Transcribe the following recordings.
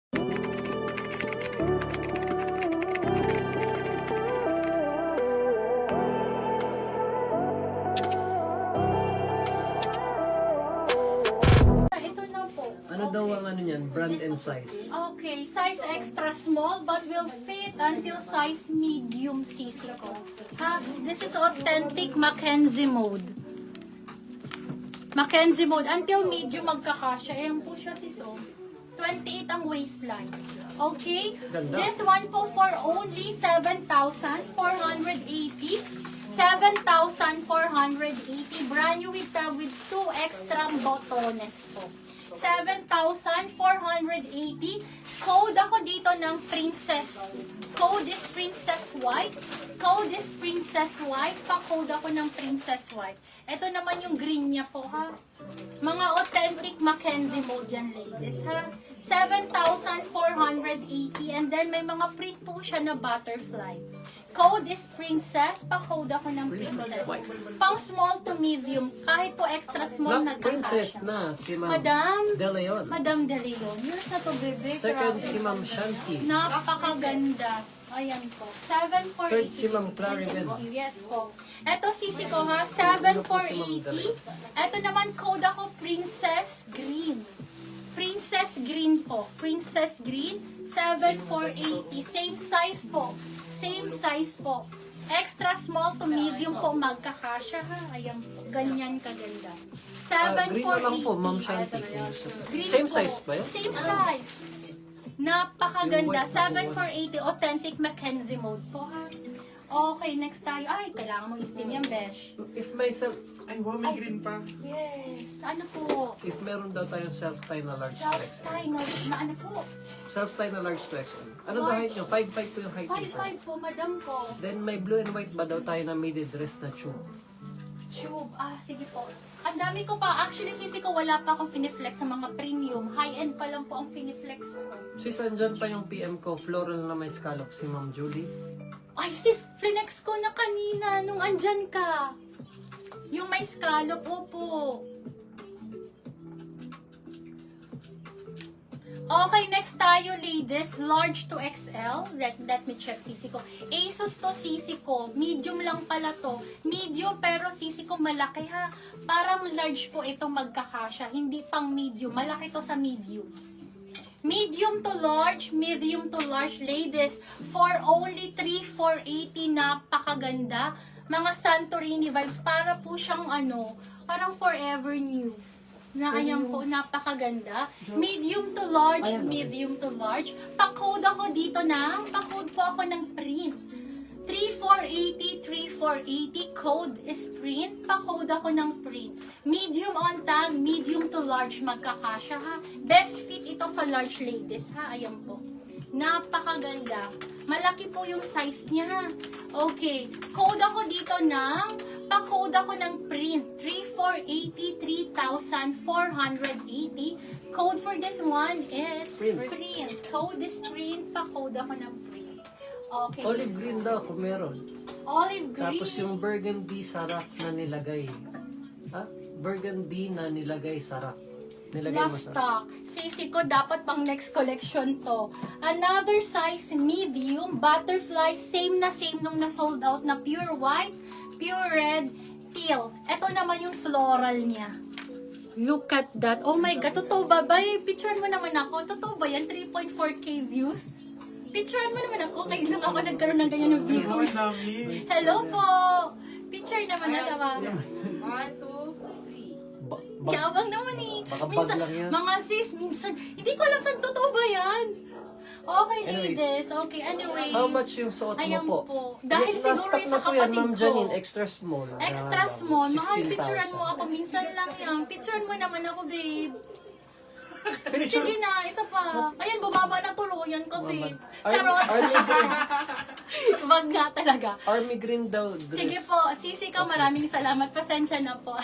Ito na po. Ano daw ang ano niyan? Brand and size. Okay, size extra small but will fit until size medium CC ko. This is authentic Mackenzie mode. Mackenzie mode. Until medium magkakasya. Ayan po siya sis. 28 ang waistline. Okay? Ganda. This one po for only 7,480. 7,480. Brand new with 2 extra botones po. 7,480. Code ako dito ng princess. Code is princess white. Code is princess white. Pa-code ako ng princess white. Ito naman yung green niya po ha. Mga authentic Mackenzie mode yan ladies ha. 7,480. And then may mga print po siya na butterfly. Code is princess. Pa-code ako ng princess. Pang small to medium. Kahit po extra small Na, princess nagkakasya. na si Ma'am Madam De Leon. Madam De Leon. Yours na to, bebe. Second Grabe. si Ma'am Shanti. Napakaganda. Ayan po. 7,480. Third si Ma'am Claribel. Yes po. Ito sisi ko ha. 7,480. Ito naman code ako Princess Green. Princess Green po. Princess Green. 7,480. Same size po. Same size po. Extra small to medium po magkakasya ha. Ayan po. Ganyan kaganda. Green na lang po, Ma'am 7,480. Shanti. Green Same po. size ba yun? Same size. Napakaganda. 7,480 authentic Mackenzie mode po ha. Okay, next tayo. Ay, kailangan mo i-steam yan, besh. If may self, Ay, wow, may green pa. Yes. Ano po? if meron daw tayong self-tie na large to XL. Self-tie na ano po? Self-tie na large to XL. Ano daw height nyo? 5'5 po yung height nyo. 5'5 po, madam ko. Then may blue and white ba daw tayo na midi dress na tube? Tube. Sige po. Ang dami ko pa. Actually, sisi ko, wala pa akong finiflex sa mga premium. High-end pa lang po ang finiflex ko. Sis, andyan pa yung PM ko, floral na may scallop, si Ma'am Julie. Ay, sis, flinex ko na kanina nung andyan ka. Yung may scallop, opo. Okay, next tayo, ladies. Large to XL. Let me check sisi ko. Asus to sisi ko. Medium lang pala to. Medium pero sisi ko malaki ha. Parang large po ito magkakasya. Hindi pang medium. Malaki to sa medium. Medium to large, medium to large, ladies, for only 3,480, napakaganda. Mga Santorini vibes, para po siyang parang forever new. Na ayan po, napakaganda. Medium to large, medium to large. Pa-code ako dito pa-code po ako ng print. 3,480, 3,480, code is print. Pa-code ako ng print. Medium on tag, medium to large magkakasya ha. Best fit ito sa large ladies ha. Ayan po. Napakaganda. Malaki po yung size niya ha. Okay. Code ako dito pa-code ako ng print. 3,480, 3,480. Code for this one is print. Code is print. Pa-code ako ng print. Okay. Olive green daw kung meron. Olive green. Tapos yung burgundy sarap na nilagay. Ha? Burgundy na nilagay sarap. Nilagay mo Last sarap. stock. Sisi ko, dapat pang next collection to. Another size medium, butterfly, same na same nung na-sold out na pure white, pure red, teal. Ito naman yung floral niya. Look at that. Oh my God, totoo ba? Bay, picturean mo naman ako. Totoo ba yan? 3.4K views? Picturean mo naman ako. Kailan ako nagkaroon ng ganyan ng Hello, viewers. Nami. Hello po! Picture naman na sa mga. Yabang naman eh. Baka bug Minsan, lang yan. mga sis, minsan, hindi ko alam saan totoo ba yan. Okay, Anyways, ladies. Okay, anyway. How much yung suot mo Ayan po? po. Dahil siguro Na-stock yung na sa po yan, kapatid Ma'am ko. Janine, extra small. Extra small. Mahal, 16,000. picturean mo ako. Minsan lang yan. Picturean mo naman ako, babe. Sige na, isa pa. Ayan, bumaba na tuluyan kasi. Charot. Army green. Wag nga talaga. Army green daw dress. Sige po, sisi ka, maraming salamat. Pasensya na po.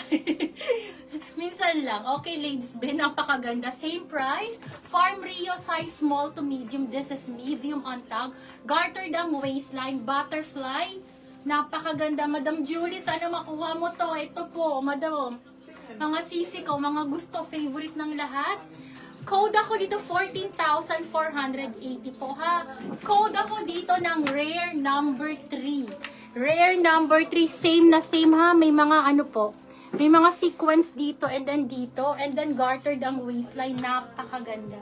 Minsan lang. Okay, ladies, Ben, napakaganda. Same price. Farm Rio size small to medium. This is medium on tag. Gartered ang waistline. Butterfly. Napakaganda. Madam Julie, sana makuha mo to. Ito po, madam. Mga sisi ko, mga gusto, favorite ng lahat. Code ako dito 14,480 po ha. Code ako dito ng rare number 3. Rare number 3, same na same ha. May mga ano po, may mga sequence dito and then gartered ang waistline, napakaganda.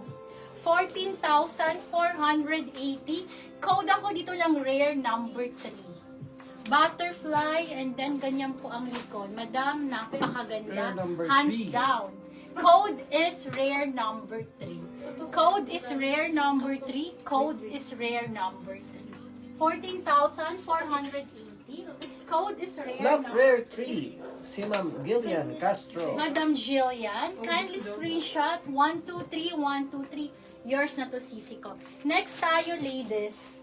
14,480. Code ako dito ng rare number 3. Butterfly and then ganyan po ang likod. Madam, napakaganda. Rare number Hands 3. down. Code is rare number 3. Code is rare number 3. Code is rare number 3. 14,480. Its code is rare Love number Rare 3. Si Ma'am Gillian Castro. Madam Jillian, kindly screenshot 123, 123. Yours na to, sisi ko. Next tayo, ladies.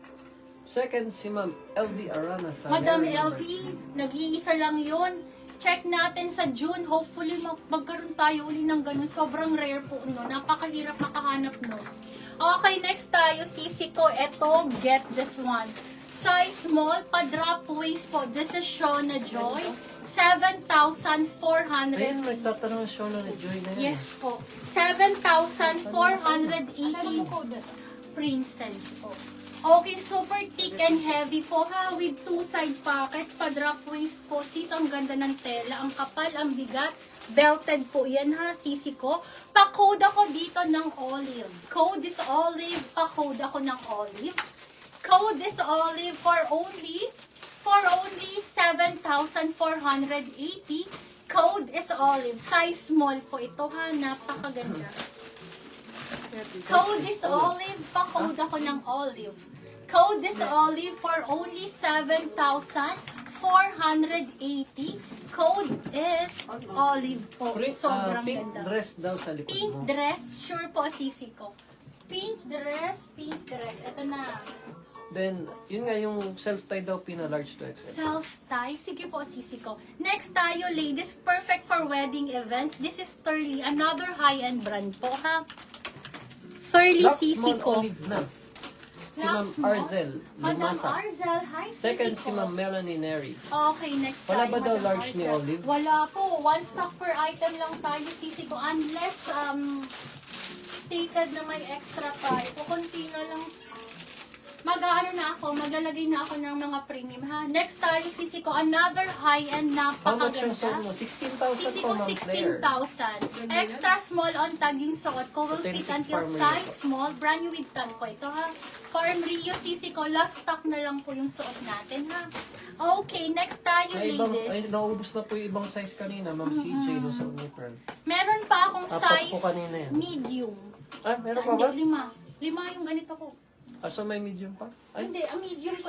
Second, si Ma'am LV Arana sa Madam rare number LV, nag-iisa lang yun. Check natin sa June. Hopefully, magkaroon tayo uli ng ganun. Sobrang rare po, no? Napakahirap makahanap, no? Okay, next tayo, sisi ko. Eto, get this one. Size small, pa-drop waist po. This is Shona Joy. 7,400. Ayun, nagtatanong siya na ni Joy na yan. Yes po. 7,480 princess po. Okay, super thick and heavy po ha, with two side pockets, pa-drop waist po. Sis, ang ganda ng tela, ang kapal, ang bigat. Belted po yan ha, sisi ko. Pa-code ako dito ng olive. Code is olive, pa-code ako ng olive. Code is olive for only 7,480. Code is olive. Size small po ito ha, napakaganda. Code is olive, pa-code ako ng olive. Code is olive for only 7,480. Code is olive po. Sobrang pink ganda. dress daw sa likod Pink mo. dress, sure po sisi ko. Pink dress, pink dress. Ito na. Then, yun nga yung self-tie daw pina-large to XL. Self-tie. Sige po, sisi ko. Next tayo, ladies. Perfect for wedding events. This is Turley. Another high-end brand po, ha? Turley Love sisi small ko. olive na. Si Love Ma'am small. Arzel. Madam Lumasa. Arzel, hi, sisi Second, ko. si Ma'am Melanie Neri. Okay, next Wala tayo, ba daw Madam large ni Arzel. Olive? Wala po. One stock per item lang tayo, sisi ko. Unless, stated na may extra price. Kukunti na lang. Mag-ano na ako, maglalagay na ako ng mga premium, ha? Next tayo, sisi ko, another high-end, How much yung napakaganda. suot mo? 16,000 Sisi po, ko, Ma'am Claire. 16,000. Extra small on tag yung suot ko. Will fit Authentic until farmer size ito. small. Brand new with tag po ito, ha? Farm Rio, sisi ko, last stock na lang po yung suot natin, ha? Okay, next tayo, Ay, ladies. naubos na po yung ibang size kanina, Ma'am CJ, no, sa Unipearl. Meron pa akong Apat size po kanina yan. medium. Ah, meron Sa- pa ba? hindi, 5. 5 yung ganito ko. Ah, so may medium pa? Ay, Hindi, ang medium ko